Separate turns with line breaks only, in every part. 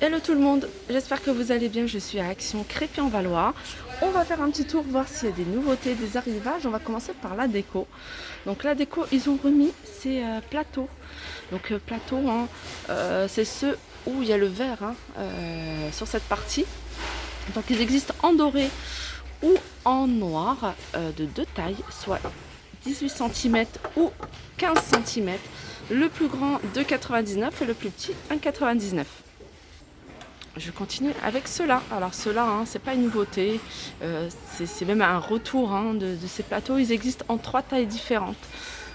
Hello tout le monde, j'espère que vous allez bien, je suis à Action Crépy-en-Valois. On va faire un petit tour, voir s'il y a des nouveautés, des arrivages. On va commencer par la déco. Donc la déco, ils ont remis ces plateaux. Donc plateaux, hein, c'est ceux où il y a le verre sur cette partie. Donc ils existent en doré ou en noir de deux tailles, soit 18 cm ou 15 cm. Le plus grand 2,99 et le plus petit 1,99. Je continue avec ceux-là. Alors ceux-là, c'est pas une nouveauté, c'est même un retour de ces plateaux. Ils existent en trois tailles différentes.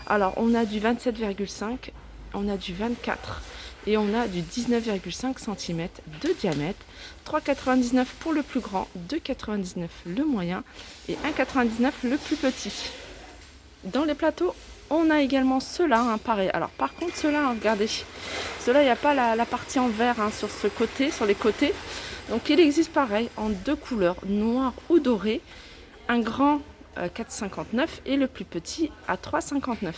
Alors on a du 27,5, on a du 24 et on a du 19,5 cm de diamètre. 3,99 pour le plus grand, 2,99 le moyen et 1,99 le plus petit. Dans les plateaux, on a également ceux-là, pareil. Alors par contre ceux-là, regardez, ceux-là il n'y a pas la partie en verre sur ce côté, sur les côtés. Donc il existe pareil en deux couleurs, noir ou doré. Un grand 4,59 et le plus petit à 3,59.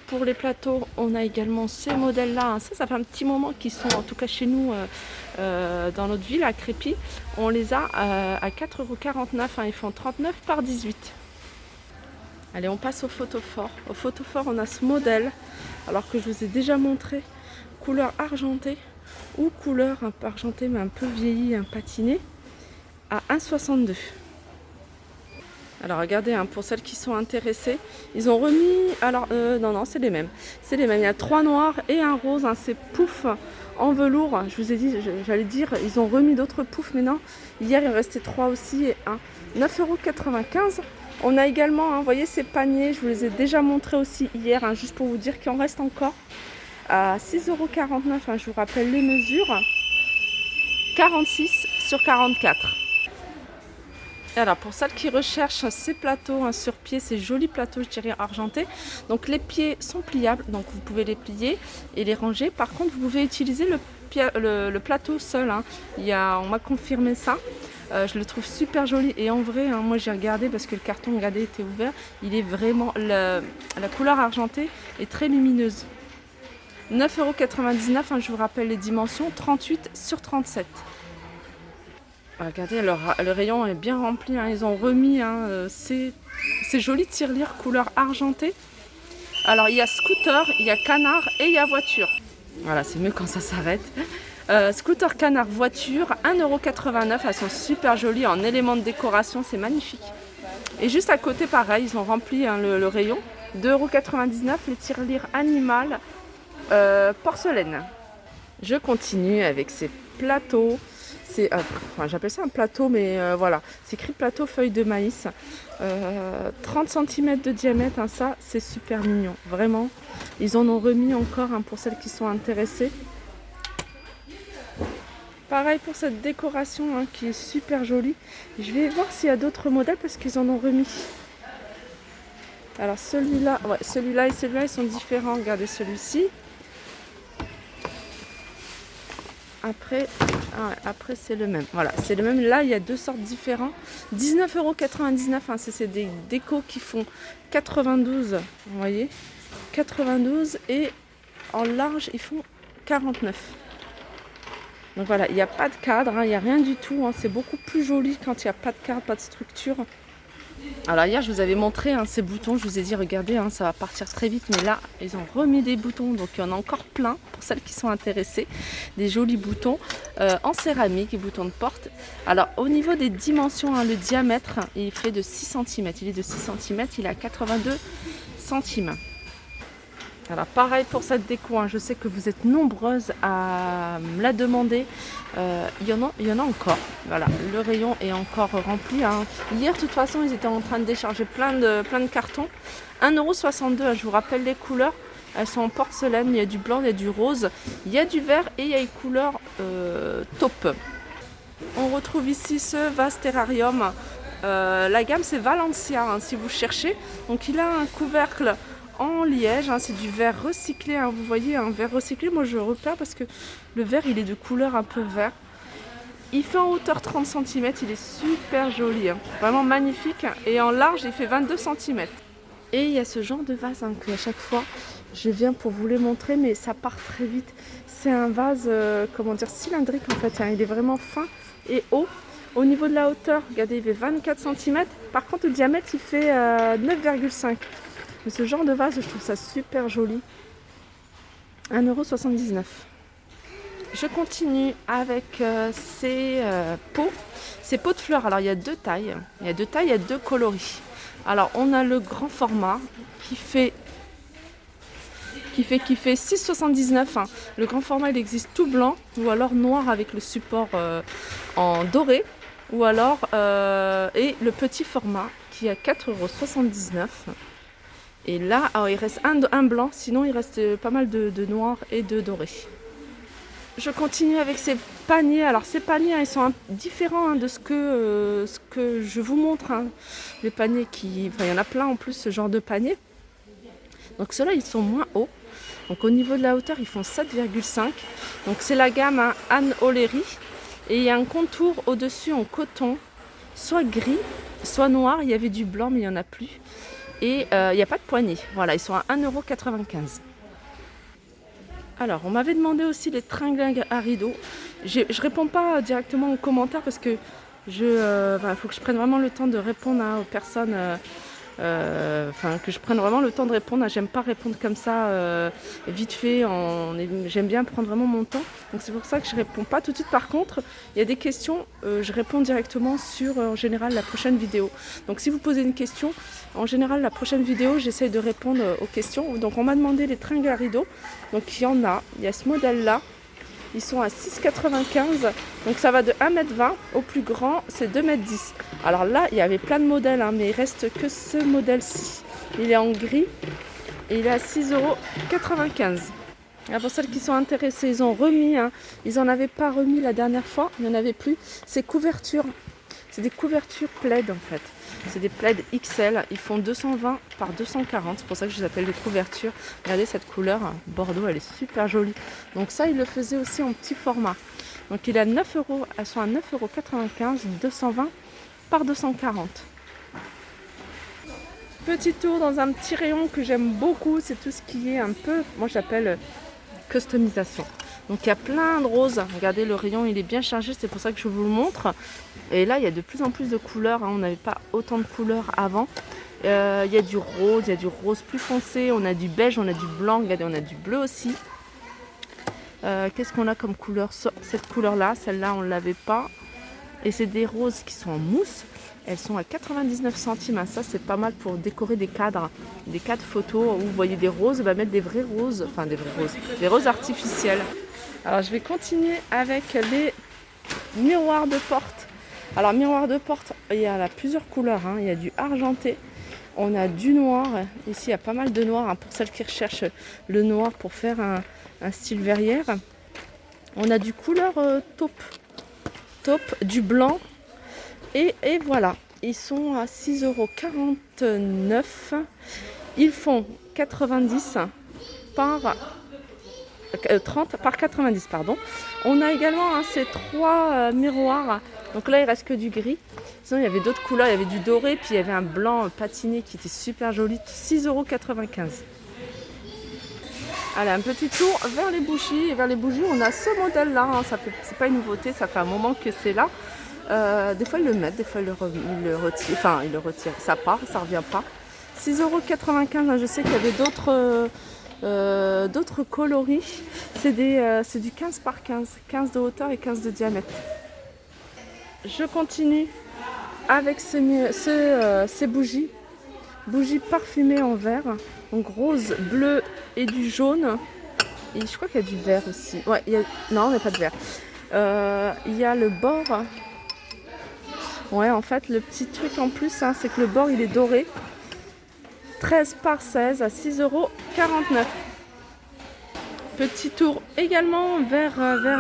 Pour les plateaux, on a également ces modèles-là. Ça fait un petit moment qu'ils sont, en tout cas chez nous, dans notre ville, à Crépy. On les a à 4,49 €. Ils font 39 par 18. Allez, on passe au photophore. Au photophore, on a ce modèle, alors que je vous ai déjà montré, couleur argentée ou couleur un peu argentée mais un peu vieillie, patiné, à 1,62 €. Alors regardez, pour celles qui sont intéressées, ils ont remis, alors non, c'est les mêmes. C'est les mêmes, il y a 3 noirs et un rose, c'est pouf en velours. Je vous ai dit, j'allais dire, ils ont remis d'autres poufs, mais non. Hier, il en restait 3 aussi et 9,95 €. On a également, vous voyez ces paniers, je vous les ai déjà montrés aussi hier, juste pour vous dire qu'il en reste encore. À 6,49 €, je vous rappelle les mesures. 46 sur 44. Et alors pour celles qui recherchent ces plateaux sur pied, ces jolis plateaux, je dirais argentés. Donc les pieds sont pliables, donc vous pouvez les plier et les ranger. Par contre, vous pouvez utiliser le plateau seul. On m'a confirmé ça. Je le trouve super joli et en vrai, moi j'ai regardé parce que le carton, regardez, était ouvert. Il est vraiment, la couleur argentée est très lumineuse. 9,99 €, je vous rappelle les dimensions, 38 sur 37. Regardez, le rayon est bien rempli, ils ont remis ces jolies tirelires couleur argentée. Alors il y a scooter, il y a canard et il y a voiture. Voilà, c'est mieux quand ça s'arrête. Scooter canard voiture, 1,89 €. Elles sont super jolies en éléments de décoration, c'est magnifique. Et juste à côté, pareil, ils ont rempli le rayon. 2,99 € les tirelires animales porcelaine. Je continue avec ces plateaux. J'appelle ça un plateau, mais voilà. C'est écrit plateau feuille de maïs. 30 cm de diamètre, ça c'est super mignon. Vraiment, ils en ont remis encore pour celles qui sont intéressées. Pareil pour cette décoration qui est super jolie. Je vais voir s'il y a d'autres modèles parce qu'ils en ont remis. Alors celui-là et celui-là, ils sont différents. Regardez celui-ci. Après c'est le même. Voilà, c'est le même. Là, il y a deux sortes différentes. 19,99 €. C'est des décos qui font 92. Vous voyez, 92 et en large, ils font 49. Donc voilà, il n'y a pas de cadre, il n'y a rien du tout. C'est beaucoup plus joli quand il n'y a pas de cadre, pas de structure. Alors hier, je vous avais montré ces boutons. Je vous ai dit, regardez, ça va partir très vite. Mais là, ils ont remis des boutons. Donc il y en a encore plein pour celles qui sont intéressées. Des jolis boutons en céramique et boutons de porte. Alors au niveau des dimensions, le diamètre, il fait de 6 cm. Il est de 6 cm, il est à 82 centimes. Alors pareil pour cette déco, je sais que vous êtes nombreuses à me la demander. Il y en a encore. Voilà, le rayon est encore rempli. Hier, de toute façon, ils étaient en train de décharger plein de cartons. 1,62 €. Je vous rappelle les couleurs. Elles sont en porcelaine. Il y a du blanc, il y a du rose, il y a du vert et il y a une couleur taupe. On retrouve ici ce vase terrarium. La gamme, c'est Valencia, si vous cherchez. Donc il a un couvercle en liège, c'est du verre recyclé, vous voyez, un verre recyclé. Moi je repère parce que le verre il est de couleur un peu vert. Il fait en hauteur 30 cm, il est super joli, vraiment magnifique. Et en large il fait 22 cm. Et il y a ce genre de vase que à chaque fois Je viens pour vous les montrer, mais ça part très vite. C'est un vase, comment dire, cylindrique en fait, hein. Il est vraiment fin et haut. Au niveau de la hauteur, regardez, il fait 24 cm. Par contre, le diamètre, il fait 9,5. Mais ce genre de vase, je trouve ça super joli. 1,79 €. Je continue avec ces pots. Ces pots de fleurs. Alors, il y a deux tailles. Il y a deux tailles, il y a deux coloris. Alors, on a le grand format qui fait 6,79 €. Hein. Le grand format, il existe tout blanc ou alors noir avec le support en doré. Ou alors, et le petit format qui est à 4,79 €. Et là, alors, il reste un blanc, sinon il reste pas mal de noir et de doré. Je continue avec ces paniers. Alors ces paniers, ils sont différents de ce que je vous montre. Hein. Les paniers il y en a plein en plus, ce genre de panier. Donc ceux-là, ils sont moins hauts. Donc au niveau de la hauteur, ils font 7,5. Donc c'est la gamme Anne O'Leary. Et il y a un contour au-dessus en coton, soit gris, soit noir. Il y avait du blanc, mais il n'y en a plus. Et il n'y a pas de poignée. Voilà, ils sont à 1,95 €. Alors, on m'avait demandé aussi les tringlingues à rideaux. Je ne réponds pas directement aux commentaires parce que faut que je prenne vraiment le temps de répondre aux personnes. Que je prenne vraiment le temps de répondre. J'aime pas répondre comme ça vite fait. J'aime bien prendre vraiment mon temps. Donc c'est pour ça que je réponds pas tout de suite. Par contre, il y a des questions, je réponds directement sur en général la prochaine vidéo. Donc si vous posez une question, en général la prochaine vidéo, j'essaie de répondre aux questions. Donc on m'a demandé les tringles à rideaux. Donc il y a ce modèle là. Ils sont à 6,95 €. Donc ça va de 1,20 m au plus grand, c'est 2,10 m. Alors là, il y avait plein de modèles, hein, mais il reste que ce modèle-ci. Il est en gris et il est à 6,95 €. Pour celles qui sont intéressées, ils ont remis. Hein. Ils n'en avaient pas remis la dernière fois, il n'y en avait plus. C'est couverture. C'est des couvertures plaid en fait. C'est des plaids XL, ils font 220 par 240, c'est pour ça que je les appelle des couvertures. Regardez cette couleur, bordeaux, elle est super jolie. Donc ça, il le faisait aussi en petit format. Donc il est à 9 €, elles sont à 9,95 €, 220 par 240. Petit tour dans un petit rayon que j'aime beaucoup, c'est tout ce qui est un peu, moi j'appelle customisation. Donc il y a plein de roses. Regardez, le rayon il est bien chargé, c'est pour ça que je vous le montre. Et là il y a de plus en plus de couleurs, hein. On n'avait pas autant de couleurs avant. Il y a du rose, il y a du rose plus foncé, on a du beige, on a du blanc, regardez, on a du bleu aussi. Qu'est-ce qu'on a comme couleur? Cette couleur là, celle-là on ne l'avait pas. Et c'est des roses qui sont en mousse. Elles sont à 99 centimes. Ça, c'est pas mal pour décorer des cadres photos où vous voyez des roses. On va mettre des vraies roses, des roses artificielles. Alors, je vais continuer avec les miroirs de porte. Alors, miroirs de porte, il y a plusieurs couleurs. Hein. Il y a du argenté, on a du noir. Ici, il y a pas mal de noir, hein, pour celles qui recherchent le noir pour faire un style verrière. On a du couleur taupe, du blanc. Et voilà, ils sont à 6,49 €. Ils font 90 par 30 par 90, pardon. On a également ces trois miroirs. Donc là, il reste que du gris. Sinon, il y avait d'autres couleurs. Il y avait du doré, puis il y avait un blanc patiné qui était super joli. 6,95 €. Allez, un petit tour vers les bougies. Et vers les bougies, on a ce modèle-là. Hein. C'est pas une nouveauté, ça fait un moment que c'est là. Des fois ils le mettent, des fois ils le retirent. Enfin, ils le retirent. Ça part, ça revient pas. 6,95 €. Je sais qu'il y avait d'autres coloris. C'est du 15 par 15. 15 de hauteur et 15 de diamètre. Je continue avec ces bougies. Bougies parfumées en vert. Donc rose, bleu et du jaune. Et je crois qu'il y a du vert aussi. Ouais, non, on n'a pas de vert. Il y a le bord. Ouais, en fait, le petit truc en plus, hein, c'est que le bord, il est doré. 13 par 16 à 6,49 €. Petit tour également vers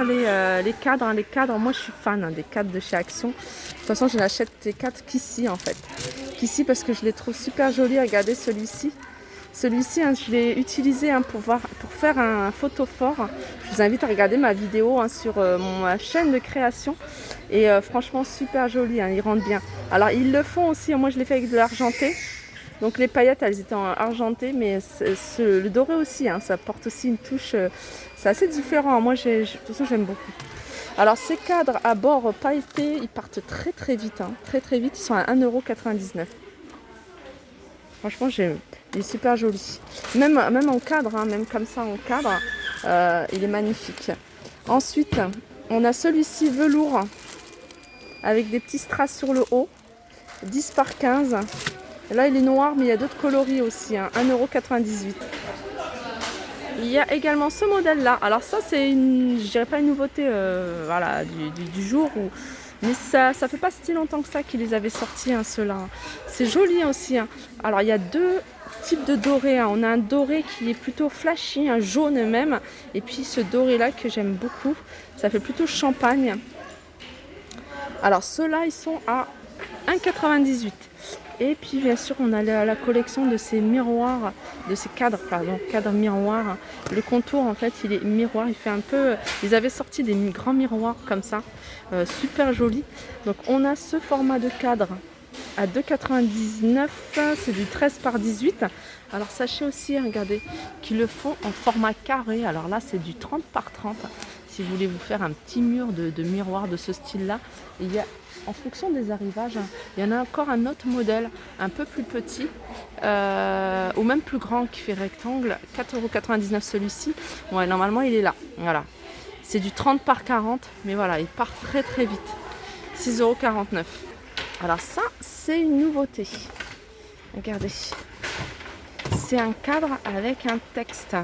les cadres. Hein. Les cadres, moi, je suis fan des cadres de chez Action. De toute façon, je n'achète des cadres qu'ici, en fait. Qu'ici, parce que je les trouve super jolis. Regardez celui-ci. Celui-ci, hein, je l'ai utilisé pour faire un photophore. Je vous invite à regarder ma vidéo sur ma chaîne de création. Et franchement, super joli, hein, ils rendent bien. Alors, ils le font aussi, moi je l'ai fait avec de l'argenté. Donc les paillettes, elles étaient en argenté, mais le doré aussi, hein, ça apporte aussi une touche, c'est assez différent. Moi, de toute façon, j'aime beaucoup. Alors ces cadres à bord pailletés, ils partent très très vite, hein, très très vite, ils sont à 1,99 €. Franchement, il est super joli. Même en cadre, hein, même comme ça en cadre, il est magnifique. Ensuite, on a celui-ci velours avec des petits strass sur le haut, 10 par 15. Là, il est noir, mais il y a d'autres coloris aussi, hein, 1,98 €. Il y a également ce modèle-là. Alors ça, c'est je dirais pas une nouveauté voilà, du jour, mais ça fait pas si longtemps que ça qu'ils les avaient sortis, hein, ceux-là. C'est joli aussi, hein. Alors il y a deux types de doré, hein. On a un doré qui est plutôt flashy, un jaune même, et puis ce doré-là que j'aime beaucoup, ça fait plutôt champagne. Alors ceux-là, ils sont à 1,98 €. Et puis bien sûr, on a la collection de ces miroirs, de ces cadres, cadres miroirs. Le contour, en fait, il est miroir, il fait un peu... Ils avaient sorti des grands miroirs comme ça, super jolis. Donc on a ce format de cadre à 2,99 €, c'est du 13 par 18. Alors sachez aussi, regardez, qu'ils le font en format carré. Alors là, c'est du 30 par 30. Si vous voulez vous faire un petit mur de miroir de ce style-là, il y a... En fonction des arrivages, il y en a encore un autre modèle, un peu plus petit, ou même plus grand, qui fait rectangle, 4,99 € celui-ci. Ouais, normalement il est là, voilà. C'est du 30 par 40, mais voilà, il part très très vite. 6,49 €. Alors ça, c'est une nouveauté. Regardez. C'est un cadre avec un texte.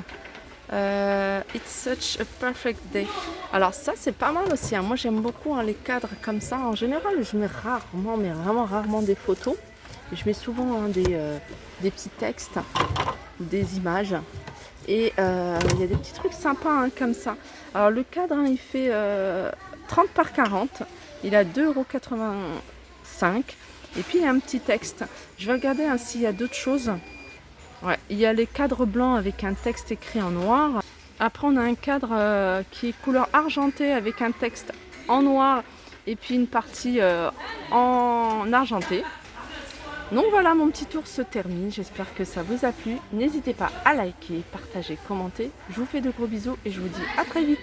It's such a perfect day. Alors ça, c'est pas mal aussi, hein. Moi j'aime beaucoup, hein, les cadres comme ça. En général, je mets rarement, mais vraiment rarement des photos. Je mets souvent, hein, des petits textes, des images. Et il y a des petits trucs sympas, hein, comme ça. Alors le cadre, hein, il fait 30 par 40. Il a 2,85 €. Et puis il y a un petit texte. Je vais regarder, hein, s'il y a d'autres choses. Ouais, il y a les cadres blancs avec un texte écrit en noir. Après, on a un cadre qui est couleur argentée avec un texte en noir et puis une partie en argenté. Donc voilà, mon petit tour se termine. J'espère que ça vous a plu. N'hésitez pas à liker, partager, commenter. Je vous fais de gros bisous et je vous dis à très vite.